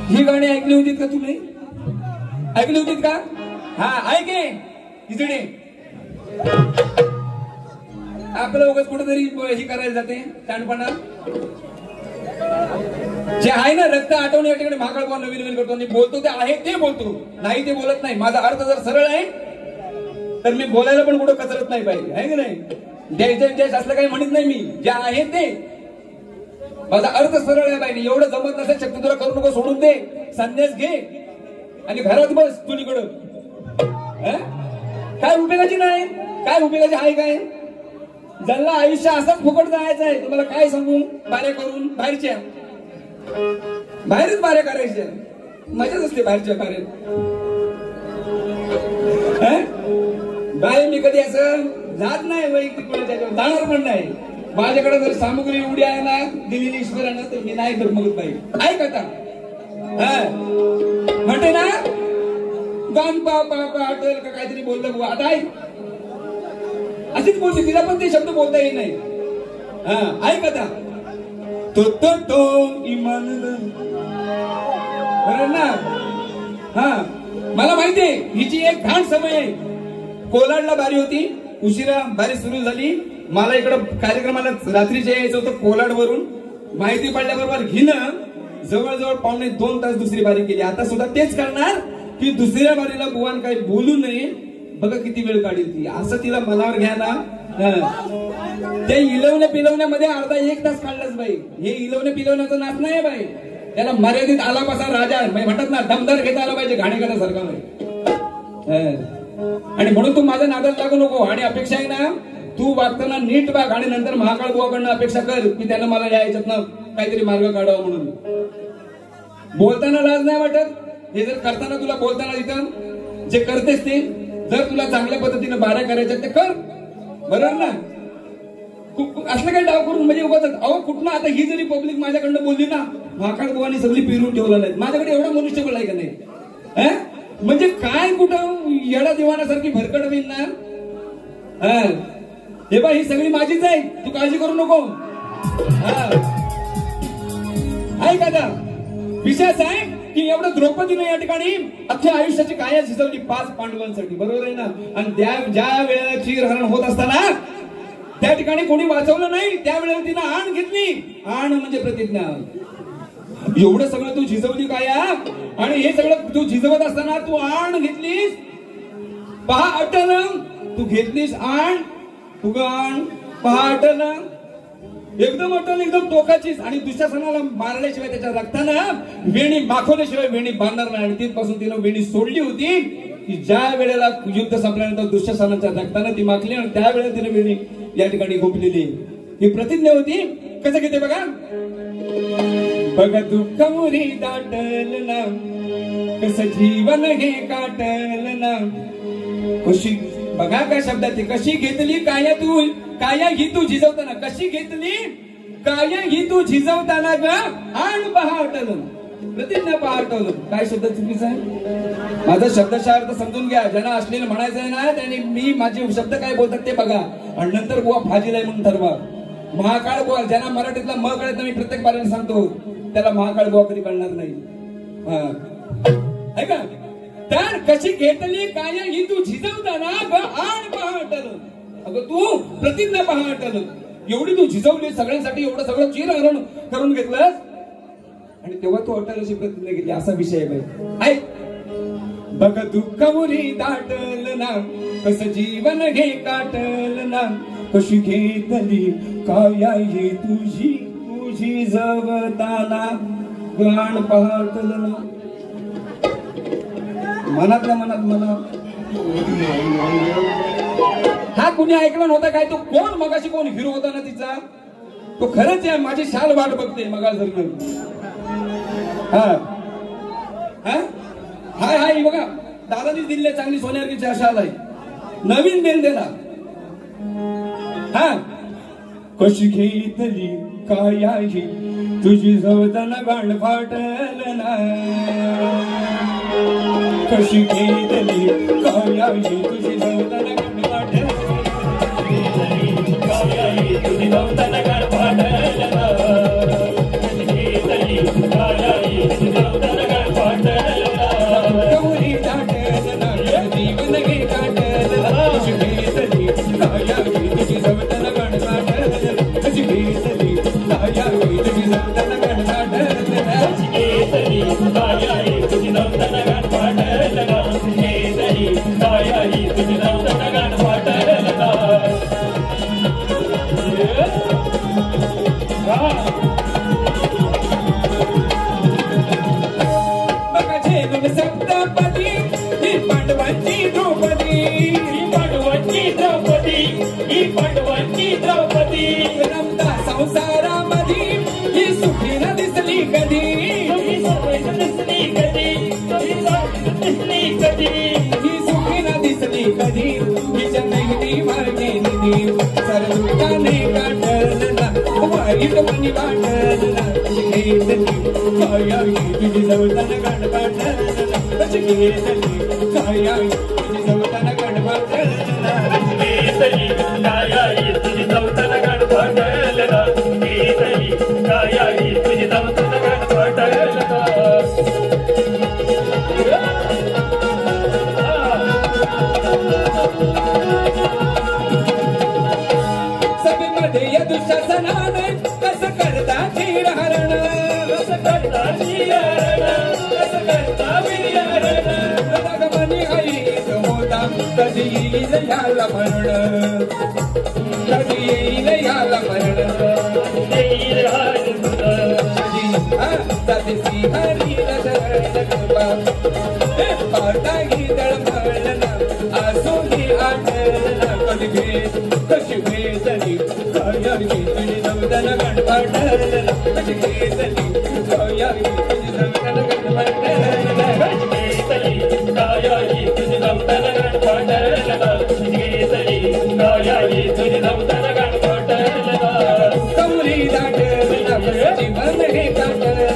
ही गाणी ऐकली होतीत का तुम्ही ऐकली होतीत का हा ऐके इकडे आपलं उगाच कुठेतरी ही करायला जाते शाणपणा जे आहे ना रक्त आठवण या ठिकाणी महाकाळ कोण नवीन नवीन करतो बोलतो ते आहे ते बोलतो नाही ते बोलत नाही माझा अर्थ जर सरळ आहे तर मी बोलायला पण कुठं कचरत नाही पाहिजे आहे की नाही द्यायचं असलं काही म्हणत नाही मी जे आहे ते माझा अर्थ सरळ आहे पाहिजे एवढं जमत नसेल शक्ती तुला करू नको सोडून दे संन्यास घे आणि घरात बस तुझीकडं काय उपयोगाची नाही काय उपयोगाची आहे काय ज्यांना आयुष्य असंच फुकट जायचं आहे तुम्हाला काय सांगू बाऱ्या करून बाहेरच्या बाहेरच बाऱ्या करायच्या मजाच असते बाहेरच्या बाहेर बाहेर मी कधी असं जात नाही वैयक्तिक कोणाच्या जाणार पण नाही माझ्याकडे जर सामुग्री एवढी आहे ना दिलेली ईश्वरानं तर मी नाही धर्मगत पाहिजे ऐक आता म्हणते ना गान पा पा पा अटल का काहीतरी बोललं आता ऐक अशीच बोलते, तिला पण ते शब्द बोलता येत नाही. हा ऐक आता, तो इमान बरोबर ना. हा मला माहितीये हिची एक घाण सवय आहे. कोलाडला बारी होती, उशिरा बारी सुरू झाली. मला इकडं कार्यक्रमाला रात्रीचे यायचं होतं कोलाड वरून. माहिती पडल्याबरोबर हिनं जवळजवळ 2.25 तास दुसरी बारी केली. आता सुद्धा तेच करणार की दुसऱ्या बारीला बुवान काही बोलू नये. बघा किती वेळ काढील ती, असं तिला मनावर घ्या ना. ते इलवण्या पिलवण्यामध्ये अर्धा 1 तास काढलाच बाई. हे इलवण्या पिलवण्याचं नाच नाही बाई, त्याला मर्यादित आलापासा राजा म्हणतात ना, दमदार घेता आला पाहिजे घाणेकरासारखा. आणि म्हणून तू माझ्या नादात लागू नको. आणि अपेक्षा आहे ना, तू वागताना नीट वाग आणि नंतर महाकाळ बुवाकडनं अपेक्षा कर की त्यानं मला या याच्यातनं काहीतरी मार्ग काढावा म्हणून. बोलताना लाज नाही वाटत. हे जर करताना तुला बोलताना तिथं जे करतेस ते, जर तुला चांगल्या पद्धतीने बाऱ्या करायच्या ते कर, बरोबर ना. असलं काही डाव करून म्हणजे उगाच अहो कुठनं आता ही जरी पब्लिक माझ्याकडनं बोलली ना, महाकाळ बुवानी सगळी पिरून ठेवलं नाही. माझ्याकडे एवढा मनुष्यबळ आहे का नाही. म्हणजे काय कुठं येडा दिवाणासारखी भरकट मिळणार. हे बा ही सगळी माझीच आहे, तू काळजी करू नको. ऐक आता, विषय असा आहे की एवढं द्रौपदीने या ठिकाणी अख्ख्या आयुष्याची काया शिजवली 5 पांडवांसाठी, बरोबर आहे ना. आणि ज्या वेळेला चीरहरण होत असताना त्या ठिकाणी कोणी वाचवलं नाही. त्यावेळेला तिनं आण घेतली. आण म्हणजे प्रतिज्ञा. एवढं सगळं तू झिजवली काया, आणि हे सगळं तू झिजवत असताना तू आण घेतलीस. पहा अटल, तू घेतलीस आण, तू आण पहा अटल, एकदम अटल, एकदम टोकाचीच. आणि दुःशासनाला मारल्याशिवाय त्याच्या रक्तानं वेणी माखवल्याशिवाय वेणी बांधणार नाही. आणि तिथपासून तिनं वेणी सोडली होती की ज्या वेळेला युद्ध संपल्यानंतर दुःशासनाच्या रक्तानं ती माखली आणि त्यावेळेला तिने वेणी या ठिकाणी गोपलेली. ही प्रतिज्ञा होती. कसं घेते बघा, बघ दुःख मुरी दाटल ना, कसं जीवन हे काटल ना. कशी बघा काय शब्दात कशी घेतली काया तू, काया ही तू झिजवताना कशी घेतली, काया ही तू झिजवताना ग आण पहाटल, प्रतिज्ञा पहाटल. काय शब्द चुकीचा आहे. माझा शब्दशः अर्थ समजून घ्या. ज्यांना अश्लील म्हणायचं आहे ना त्यांनी मी माझे शब्द काय बोलतात ते बघा आणि नंतर बुवा फाजीलाय म्हणून ठरवा. महाकाळ बुवा, ज्यांना मराठीतला म कळत नाही, मी प्रत्येक बारीने सांगतो त्याला महाकाळ बुवा कधी कळणार नाही. ऐका, तर कशी घेतली काया ही तू झिजवताना ग आण पहाटल. अगं तू प्रतिज्ञा पहाटल. एवढी तू झिजवली सगळ्यांसाठी, एवढं सगळं चीरहरण करून घेतलंस आणि तेव्हा तू अटल अशी प्रतिज्ञा घेतली. असा विषय आहे बाई. बघ दुःख मुरी दाटल ना, कसं जीवन हे काटल ना. कशी घेतली काया ही तुझी तुझी जवताना गाण पहाटल ना. मनातल्या मनात म्हणा. हा कुणी ऐकला नव्हता काय. तो कोण मगाशी कोण हिरो होता ना तिचा, तो खरंच आहे. माझी शाल वाट बघते मगाजरनं. हाय हाय बघा, दादानी दिले चांगली सोन्याची शाल आहे, नवीन देण दिला. कशी घेतली काया ही तुझी जवताना गाण फाटल ना. कशी घेतली काया ही तुझी जवताना गाण फाटल, काया ही तुझी जवताना गाण फाटल ना. कशी घेतली काया ही तुझी जवताना गाण फाटल ना. गौरी दाटल ना, जीवन घे काटल ना. कशी घेतली काया ही तुझी जवताना गाण फाटल ना. कशी घेतली काया ही तुझी जवताना गाण फाटल ना. कशी घेतली काया ही तुझी जवताना गाण फाटल ना. घेतली काया ही तुझी जवताना गाण फाटल ना. बघा झेलून सप्तपदी ही पांडवांची द्रौपदी, ही पांडवांची द्रौपदी, ही पांडवांची द्रौपदी. रमता संसारामध्ये ही सुखी न दिसली कधी, ही सुखी न दिसली कधी, दिसली कधी. ही सुखी न दिसली कधी, हिच्या नैनी मागे निधी. सरदुकाने काटल ना, वाईट मनी वाटल ना. घेतली काया ही तुझी जवताना गाण फाटल ना. कशी घेतली काया ही तुझी जवताना गाण फाटल ना. केसरी कायाई तुझी चौथन गण पटलना केसरी कायाई तुझी चौथन गण पटलना सभेमध्ये या दुःशासनाने कसं करता चिरहरण कसं करता चिरहरण कसं करता वीरहरण गगमनी ऐक होता कधी येईल याला मरण कधी येईल याला मरण येईल हार जाते श्रीहरीला शरण कृपा पाटाही तळमळना आसुनी आठलना कधी भेट कशी भेटली कायाई तुझी नवदन गण पाठलना कशी भेटली कायाई तुझी नवदन गण पाठलना केसरी कायाई तुझी चौथन गण पटलना केसरी कायाई तुझी चौथन गण पटलना कमली दाटलना जीवन हे काटलना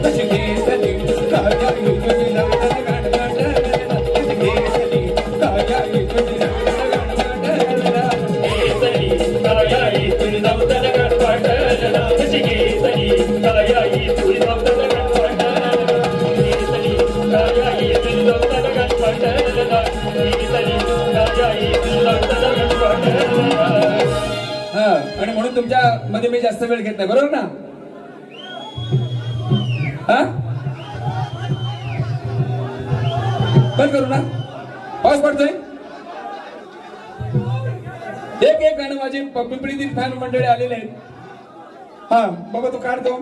कशी भेटली कायाई तुझी नवदन गण पाठलना कशी भेटली कायाई तुझी नवदन गण पाठलना केसरी कायाई तुझी चौथन गण पटलना केसरी कायाई तुझी चौथन गण पटलना केसरी कायाई तुझी चौथन गण पटलना केसरी कायाई तुझी चौथन गण पटलना आणि म्हणून तुमच्या मध्ये मी जास्त वेळ घेत नाही बरोबर ना हा बंद करू ना पाऊस पडतोय एक एक गाणं माझी पिंपळीतील फॅन मंडळी आलेले आहेत हा बघा तो काढतो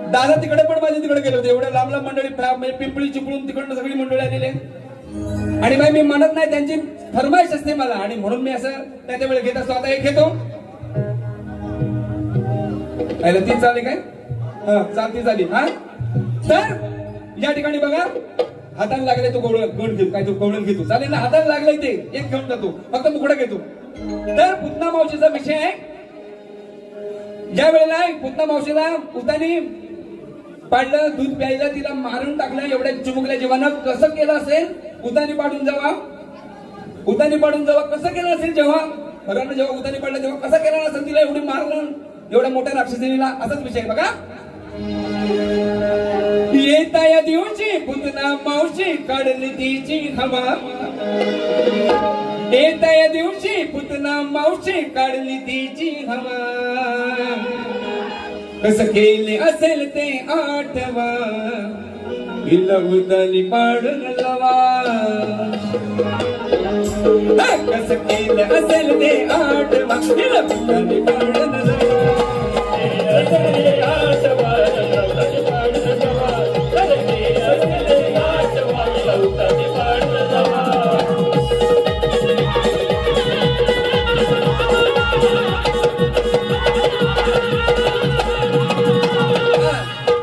दादा तिकडे पण माझे तिकडे गेले होते एवढ्या लांब लांब मंडळी म्हणजे पिंपळी चिपळून तिकडनं सगळी मंडळी आलेली आहेत आणि बाई मी म्हणत नाही त्यांची फरमाईश असते मला आणि म्हणून मी असं त्या वेळेला घेत असतो आता एक घेतो तीन चालली काय हा चालती झाली हा तर या ठिकाणी बघा हाताला लागले तो गोड घेतो काय तो कवळण घेतो चालेल ना हाताला लागलाय ते एक घेऊन जातो फक्त मुकडा घेतो तर पुतना मावशीचा विषय आहे ज्या वेळेला पुतना मावशीला उतानी पाडलं दूध प्यायला तिला मारून टाकलं एवढ्या चिमुकल्या जीवानं कसं केलं असेल उतानी पाडून जावा कसं केलं असेल जेव्हा बरोबर जेव्हा उतानी पाडलं तेव्हा कसं केलं असेल तिला एवढी मारलं एवढ्या मोठ्या राक्षसीला असाच विषय बघा येता या दिवशी पुतना मावशी काढली तिची हवा येता या दिवशी पुतना मावशी काढली तिची हवा कसं केले असेल ते आठवा हिला उतानी पाडून लावा कसं केलं असेल ते आठवा हिला उतानी पाडून लावा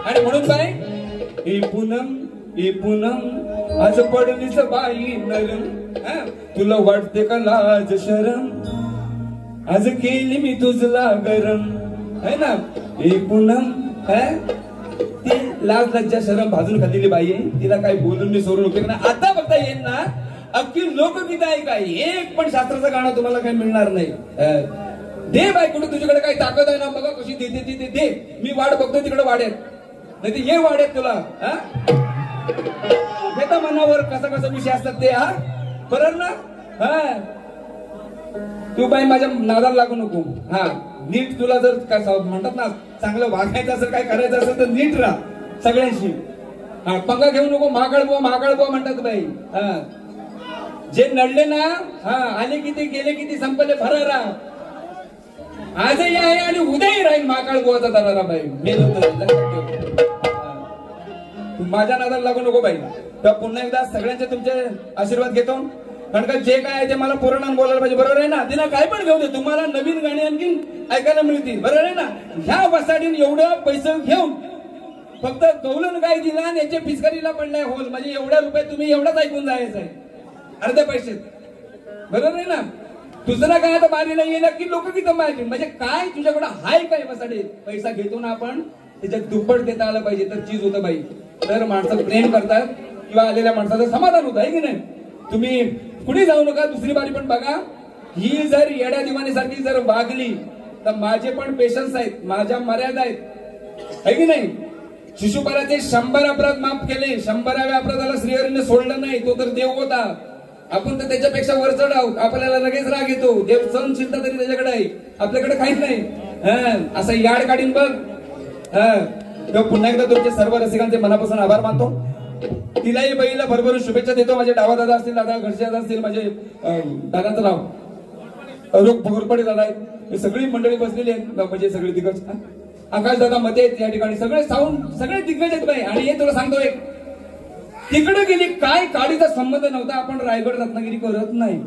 आणि म्हणून बाई ही पूनम आज पडलीच बाई नरम तुला वाटते का लाज शरम आज केली मी तुझला गरम है ना ही पूनम ती लाज लज्जा शरम भाजून खाल्लेली बाई आहे तिला काही बोलून मी सोडून उपयोग नाही आता बघता येईल ना अख्खी लोकगीत आहे काय एक पण शास्त्राचं गाणं तुम्हाला काही मिळणार नाही दे बाई कुठे तुझ्याकडे काही ताकद आहे ना बघा कशी देते ती दे मी वाट बघतो तिकडे वाढेल नाही ते ये वाढेल तुला घेता मनावर कसा विषय असतात ते हा बरोबर ना हा तू बाई माझ्या नादाला लागू नको हा नीट तुला जर काय म्हणतात ना चांगलं वागायचं असेल काय करायचं असेल तर नीट राहा सगळ्यांशी हा पंगा घेऊ नको महाकाळ बुवा म्हणतात बाई हा जे नडले ना हा आले किती गेले किती संपले भरारा आजही आहे आणि उद्याही राहील महाकाळ बुवाचा दरारा बाई मेलो तर तू माझ्या नादाला लागू नको बाई तर पुन्हा एकदा सगळ्यांचे तुमचे आशीर्वाद घेतो कारण का जे काय आहे ते मला पुराणात बोलायला पाहिजे बरोबर आहे ना तिला काय पण घेऊ दे तुम्हाला नवीन गाणी आणखी ऐकायला मिळतील बरोबर आहे ना ह्या वसाडीन एवढं पैसे घेऊन फक्त कौलन काय दिला आणि याच्या पिचकारीला पडलाय होल म्हणजे एवढ्या रुपये तुम्ही एवढंच ऐकून जायचं आहे अर्ध्या पैसे बरोबर आहे ना दुसरा काय आता बारीला येईल की लोकगीतं माहिती म्हणजे काय तुझ्याकडे हाय काय वसाडे पैसा घेतो ना आपण त्याच्यात दुप्पट देता आलं पाहिजे तर चीज होतं बाई तर माणसं प्रेम करतात किंवा आलेल्या माणसाचं समाधान होतं आहे की नाही तुम्ही कुठे जाऊ नका दुसरी बारी पण बघा ही जर येड्या दिवाणीसारखी जर वागली तर माझे पण पेशन्स आहेत, माझ्या मर्यादा आहेत, है की नाही? शिशुपालाचे 100 अपराध माफ केले, 100व्या अपराधाला श्रीहरीने सोडलं नाही, तो तर देव होता. आपण तर त्याच्यापेक्षा वर चढ आहोत. आपल्याला लगेच राग येतो, देव सहनशीलता तरी त्याच्याकडे आहे, आपल्याकडे काहीच नाही. असं याड काढीन बघ. पुन्हा एकदा तुमचे सर्व रसिकांचे मनापासून आभार मानतो. तिलाही बहिणीला भरभरून शुभेच्छा देतो. माझे डावा दादा असतील, दादा घरचे दादा असतील, माझे दादांचं नाव रोग भोरपडे दादा आहेत, हे सगळी मंडळी बसलेली आहेत, म्हणजे सगळे दिग्गज. आकाश दादा मते आहेत या ठिकाणी, सगळे सगळे दिग्गज आहेत बाई. आणि हे तुला सांगतो, एक तिकडे गेली काय काडीचा संबंध नव्हता, आपण रायगड रत्नागिरी करत नाही.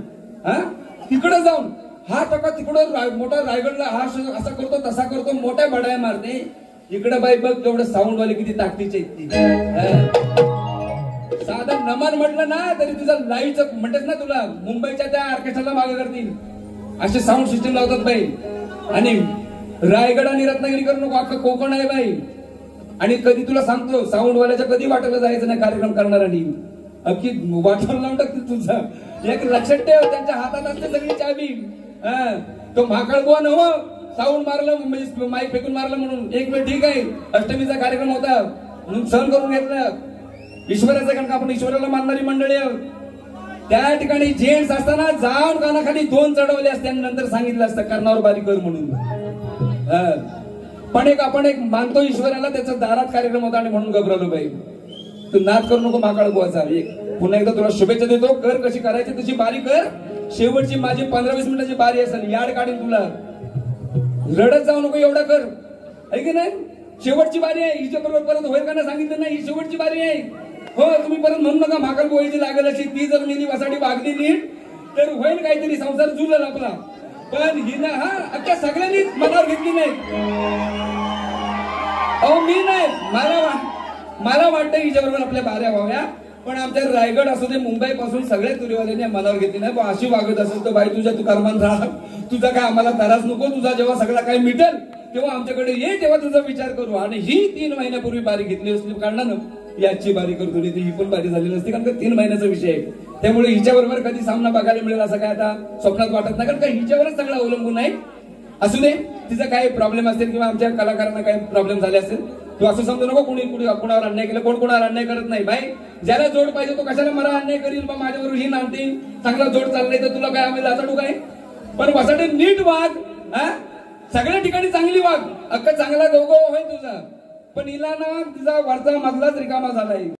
तिकडे जाऊन हा टका तिकडं मोठा रायगडला हा असा करतो तसा करतो, मोठ्या बडाया मारते. इकडे बाई बघ तेवढं साऊंड वाले किती ताकदीचे आहेत. साधं नमन म्हटलं ना तरी तुझं लाईव्हचं म्हणतेस ना, तुला मुंबईच्या त्या ऑर्केस्ट्राला मागे करतील असे साऊंड सिस्टम लावतात बाई. आणि रायगड आणि रत्नागिरी करू नको, अख्खं कोकण आहे बाई. आणि कधी तुला सांगतो साऊंड वाल्याच्या कधी वाटायला जायचं नाही कार्यक्रम करणाऱ्यांनी, अख्खी वाटायला लावून टाकते तुझा. एक लक्षात ठेव, त्यांच्या हातात असते सगळी चाबी. तो महाकाळ बुवा न हो, साऊंड मारलं म्हणजे माईक फेकून मारलं म्हणून एक वेळ ठीक आहे, अष्टमीचा कार्यक्रम होता म्हणून सहन करून घेतलं. ईश्वराचं कारण का आपण ईश्वराला मानणारी मंडळी आहोत. त्या ठिकाणी जेंट्स असताना जाऊन कानाखाली 2 चढवले असते आणि नंतर सांगितलं असतं कर्णावर बारी कर म्हणून. पण आपण एक मानतो ईश्वराला, त्याचा दारात कार्यक्रम होता आणि म्हणून घबरवलो बाई. तू नाद करू नको महाकाळ बुवाचा. पुन्हा एकदा तुला शुभेच्छा देतो. कर कशी करायची तशी बारी कर. शेवटची माझी 15-20 मिनिटाची बारी असेल, याड काढीन तुला. रडत जाऊ नको, एवढा कर, आहे की नाही? शेवटची बारी आहे. हिच्या बरोबर परत होईल का नाही सांगितलं नाही, ही शेवटची बारी आहे. हो, तुम्ही परत म्हणू नका महाकाळ बुवाची लागेल अशी. ती जर मी वासाठी वागली नीट तर होईल काहीतरी, संसार जुळेल आपला. पण हिनं अख्ख्या सगळ्यांनी मनावर घेतली नाही. अहो मी नाही, मला वाटतं हिच्याबरोबर आपल्या बाऱ्या व्हाव्या. पण आमच्या रायगड असू दे, मुंबई पासून सगळ्या तुरीवाल्यांनी मनावर घेतली नाही. अशी वागत असेल तर बाई तुझ्या तू कर्मान राहा, तुझा काय आम्हाला त्रास नको. तुझा जेव्हा सगळा काही मिटेल तेव्हा आमच्याकडे ये, तेव्हा तुझा विचार करू. आणि ही 3 महिन्यापूर्वी बारी घेतली असली कारणानं याची बारी करतो, नाही ही पण बारी झाली नसती, कारण का 3 महिन्याचा विषय आहे. त्यामुळे हिच्याबरोबर कधी सामना बघायला मिळेल असं काय आता स्वप्नात वाटत नाही, कारण का हिच्यावरच सगळं अवलंबून आहे. असू दे, तिचा काही प्रॉब्लेम असेल किंवा आमच्या कलाकारांना काही प्रॉब्लेम झाले असेल, तू असं समजू नको कुणावर अन्याय केलं. कोण कोणावर अन्याय करत नाही बाई. ज्याला जोड पाहिजे तो कशाला मला अन्याय करील, माझ्याबरोबर ही नांदती. चांगला जोड चाललाय तर तुला काय आम्ही लाचाडू काय? पण वसाटे नीट वाग, सगळ्या ठिकाणी चांगली वाग, अख्खा चांगला गौगव होईल तुझा. पण हिला ना तिचा वरचा मधलाच रिकामा झालाय.